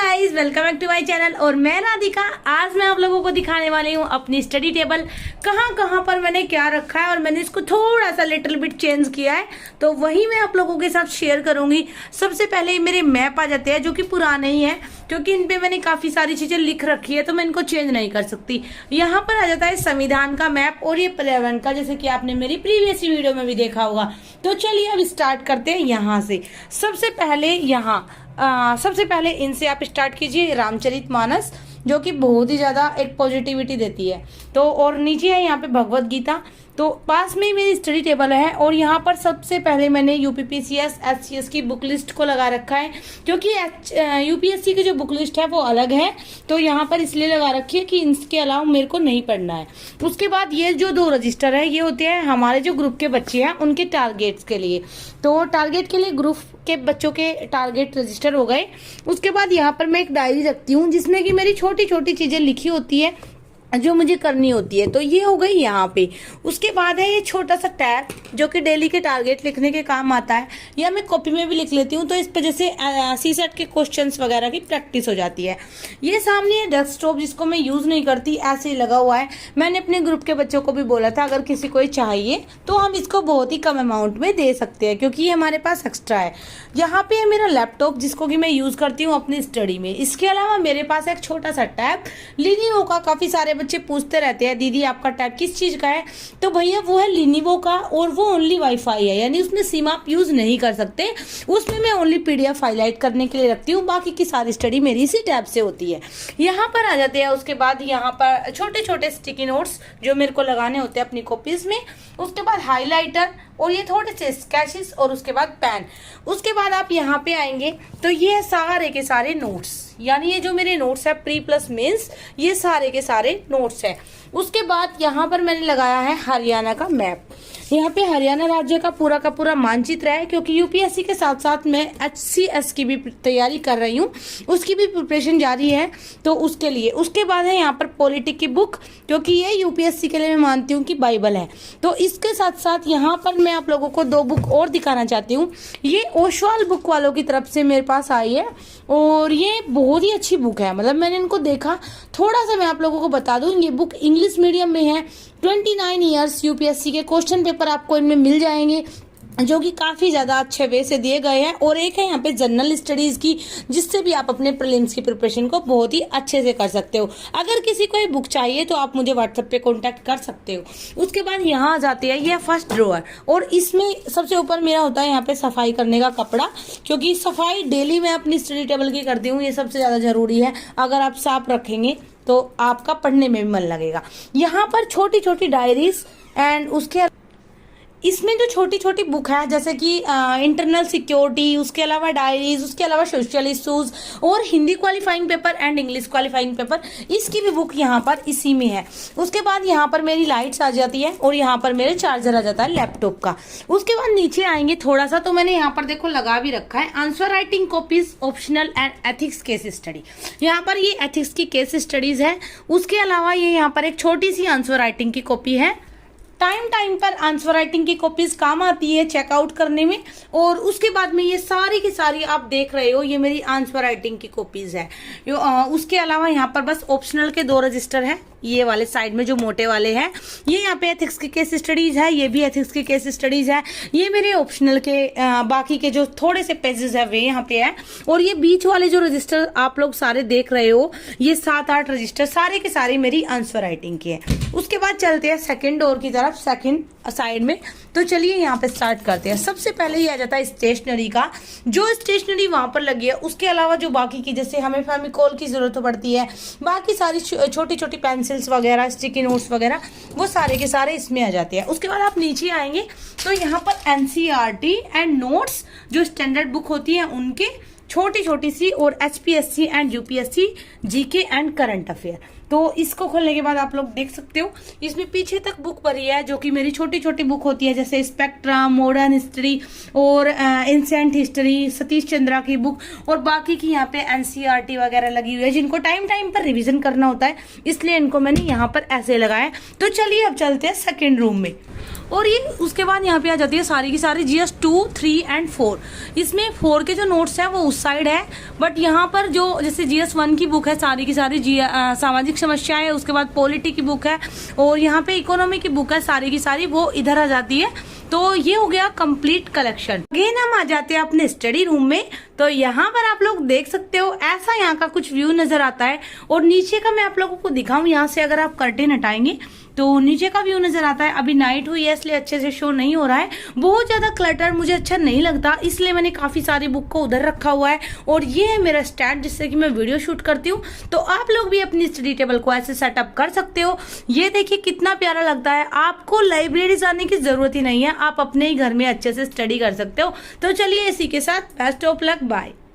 Guys, welcome back to my channel. और मैं राधिका, आज मैं आप लोगों को दिखाने वाली हूँ अपनी स्टडी टेबल। कहाँ कहाँ पर मैंने क्या रखा है और मैंने इसको थोड़ा सा लिटिल बिट चेंज किया है, तो वही मैं आप लोगों के साथ शेयर करूंगी। सबसे पहले मेरे मैप आ जाते हैं जो कि पुराने ही है, क्योंकि इन पे मैंने काफी सारी चीजें लिख रखी है तो मैं इनको चेंज नहीं कर सकती। यहाँ पर आ जाता है संविधान का मैप और ये पर्यावरण का, जैसे कि आपने मेरी प्रीवियस वीडियो में भी देखा होगा। तो चलिए अब स्टार्ट करते हैं यहाँ से। सबसे पहले इनसे आप स्टार्ट कीजिए, रामचरितमानस, जो कि बहुत ही ज्यादा एक पॉजिटिविटी देती है। तो और नीचे है यहाँ पे भगवत गीता। तो पास में ही मेरी स्टडी टेबल है और यहाँ पर सबसे पहले मैंने यूपीपीसीएस एचसीएस की बुक लिस्ट को लगा रखा है, क्योंकि यूपीएससी की जो बुक लिस्ट है वो अलग है, तो यहाँ पर इसलिए लगा रखी है कि इसके अलावा मेरे को नहीं पढ़ना है। उसके बाद ये जो 2 रजिस्टर है ये होते हैं हमारे जो ग्रुप के बच्चे हैं उनके टारगेट्स के लिए। तो टारगेट के लिए ग्रुप के बच्चों के टारगेट रजिस्टर हो गए। उसके बाद यहाँ पर मैं एक डायरी रखती हूँ जिसमें कि मेरी छोटी छोटी चीजें लिखी होती है जो मुझे करनी होती है। तो ये हो गई यहाँ पे। उसके बाद है ये छोटा सा टैब जो कि डेली के टारगेट लिखने के काम आता है, या मैं कॉपी में भी लिख लेती हूँ, तो इस पे जैसे सीसेट के क्वेश्चंस वगैरह की प्रैक्टिस हो जाती है। ये सामने है डेस्कटॉप, जिसको मैं यूज नहीं करती, ऐसे ही लगा हुआ है। मैंने अपने ग्रुप के बच्चों को भी बोला था अगर किसी को चाहिए तो हम इसको बहुत ही कम अमाउंट में दे सकते हैं, क्योंकि ये हमारे पास एक्स्ट्रा है। यहाँ पे है मेरा लैपटॉप जिसको कि मैं यूज करती हूँ अपनी स्टडी में। इसके अलावा मेरे पास एक छोटा सा टैब लिनिवो का। काफी सारे बच्चे पूछते रहते हैं दीदी आपका टैब किस चीज का है, तो भैया वो है लिनिवो का, और वो ओनली वाईफाई है, यानी उसमें सिम आप यूज नहीं कर सकते। उसमें मैं ओनली पीडीएफ हाईलाइट करने के लिए रखती हूँ, बाकी की सारी स्टडी मेरी इसी टैब से होती है। यहाँ पर आ जाते हैं। उसके बाद यहाँ पर छोटे छोटे स्टिकी नोट्स जो मेरे को लगाने होते हैं अपनी कॉपीज में। उसके बाद हाईलाइटर और ये थोड़े से स्केचेस, और उसके बाद पेन। उसके बाद आप यहाँ पे आएंगे तो ये सारे के सारे नोट्स, यानी ये जो मेरे नोट्स है प्री प्लस मेंस, ये सारे के सारे नोट्स है। उसके बाद यहाँ पर मैंने लगाया है हरियाणा का मैप। यहाँ पे हरियाणा राज्य का पूरा मानचित्र है, क्योंकि यूपीएससी के साथ साथ मैं एचसीएस की भी तैयारी कर रही हूँ, उसकी भी प्रिपरेशन जारी है, तो उसके लिए। उसके बाद है यहाँ पर पॉलिटिक की बुक, क्योंकि ये यूपीएससी के लिए मैं मानती हूँ कि बाइबल है। तो इसके साथ साथ यहाँ पर मैं आप लोगों को 2 बुक और दिखाना चाहती हूँ। ये ओशवाल बुक वालों की तरफ से मेरे पास आई है और ये बहुत ही अच्छी बुक है। मतलब मैंने इनको देखा, थोड़ा सा मैं आप लोगों को बता दूं, ये बुक इंग्लिश मीडियम में है। 29 ईयर्स यूपीएससी के क्वेश्चन पेपर आपको इनमें मिल जाएंगे, जो कि काफी ज्यादा अच्छे वे से दिए गए हैं। और एक है यहाँ पे जनरल स्टडीज की, जिससे भी आप अपने प्रीलिम्स की प्रिपरेशन को बहुत ही अच्छे से कर सकते हो। अगर किसी को ये बुक चाहिए तो आप मुझे व्हाट्सएप पे कांटेक्ट कर सकते हो। उसके बाद यहाँ आ जाते हैं, ये फर्स्ट ड्रॉअर, और इसमें सबसे ऊपर मेरा होता है यहाँ पे सफाई करने का कपड़ा, क्योंकि सफाई डेली मैं अपनी स्टडी टेबल की करती हूँ, ये सबसे ज्यादा जरूरी है। अगर आप साफ रखेंगे तो आपका पढ़ने में भी मन लगेगा। यहाँ पर छोटी छोटी डायरीज, एंड उसके इसमें जो छोटी छोटी बुक है जैसे कि इंटरनल सिक्योरिटी, उसके अलावा डायरीज, उसके अलावा सोशल इश्यूज और Hindi qualifying paper and English qualifying paper, इसकी भी बुक यहाँ पर इसी में है। उसके बाद यहाँ पर मेरी लाइट्स आ जाती है और यहाँ पर मेरे चार्जर आ जाता है लैपटॉप का। उसके बाद नीचे आएंगे थोड़ा सा, तो मैंने यहाँ पर देखो लगा भी रखा है answer writing copies optional and ethics case study. यहाँ पर ये एथिक्स की केस स्टडीज है। उसके अलावा ये यहाँ पर एक छोटी सी आंसर राइटिंग की कॉपी है। टाइम पर आंसर राइटिंग की कॉपीज काम आती है चेकआउट करने में। और उसके बाद में ये सारी की सारी आप देख रहे हो, ये मेरी आंसर राइटिंग की कॉपीज है। उसके अलावा यहाँ पर बस ऑप्शनल के 2 रजिस्टर है, ये वाले साइड में जो मोटे वाले हैं, ये यहाँ पे एथिक्स की केस स्टडीज है, ये भी एथिक्स की केस स्टडीज है। ये मेरे ऑप्शनल के बाकी के जो थोड़े से पेजेस है वे यहाँ पे है। और ये बीच वाले जो रजिस्टर आप लोग सारे देख रहे हो, ये 7-8 रजिस्टर सारे के सारे मेरी आंसर राइटिंग की है। उसके बाद चलते हैं सेकंड डोर की तरफ, सेकंड साइड में। तो चलिए यहाँ पे स्टार्ट करते हैं। सबसे पहले ये आ जाता है स्टेशनरी का, जो स्टेशनरी वहां पर लगी है। उसके अलावा जो बाकी की, जैसे हमें फेविकोल की जरूरत पड़ती है, बाकी सारी छोटी छोटी पेंसिल्स वगैरह, स्टिकी नोट्स वगैरह, वो सारे के सारे इसमें आ जाते हैं। उसके बाद आप नीचे आएंगे तो यहाँ पर एनसीईआरटी एंड नोट्स जो स्टैंडर्ड बुक होती है उनके छोटी छोटी सी, और HPSC and UPSC GK and current affair. तो इसको खोलने के बाद आप लोग देख सकते हो इसमें पीछे तक बुक भरी है, जो कि मेरी छोटी छोटी बुक होती है, जैसे स्पेक्ट्रम, मॉडर्न हिस्ट्री और एंशिएंट हिस्ट्री, सतीश चंद्रा की बुक, और बाकी की यहाँ पे एनसीईआरटी वगैरह लगी हुई है, जिनको टाइम पर रिवीजन करना होता है, इसलिए इनको मैंने यहाँ पर ऐसे लगाया। तो चलिए अब चलते हैं सेकेंड रूम में। और ये उसके बाद यहाँ पे आ जाती है सारी की सारी GS 2, 3 एंड 4। इसमें 4 के जो नोट्स हैं वो उस साइड है, बट यहाँ पर जो जैसे GS 1 की बुक है सारी की सारी सामाजिक समस्याएं है, उसके बाद पॉलिटी की बुक है और यहाँ पे इकोनॉमी की बुक है सारी की सारी, वो इधर आ जाती है। तो ये हो गया कंप्लीट कलेक्शन। अगेन हम आ जाते हैं अपने स्टडी रूम में। तो यहाँ पर आप लोग देख सकते हो ऐसा यहाँ का कुछ व्यू नजर आता है और नीचे का मैं आप लोगों को दिखाऊं, यहाँ से अगर आप कर्टेन हटाएंगे तो नीचे का व्यू नजर आता है। अभी नाइट हुई है इसलिए अच्छे से शो नहीं हो रहा है, बहुत ज्यादा क्लटर मुझे अच्छा नहीं लगता, इसलिए मैंने काफी सारी बुक को उधर रखा हुआ है और ये है मेरा स्टैंड जिससे कि मैं वीडियो शूट करती हूँ। तो आप लोग भी अपनी स्टडी टेबल को ऐसे सेटअप कर सकते हो। ये देखिए कितना प्यारा लगता है, आपको लाइब्रेरी जाने की जरूरत ही नहीं है, आप अपने ही घर में अच्छे से स्टडी कर सकते हो। तो चलिए इसी के साथ बेस्ट ऑफ लक, बाय।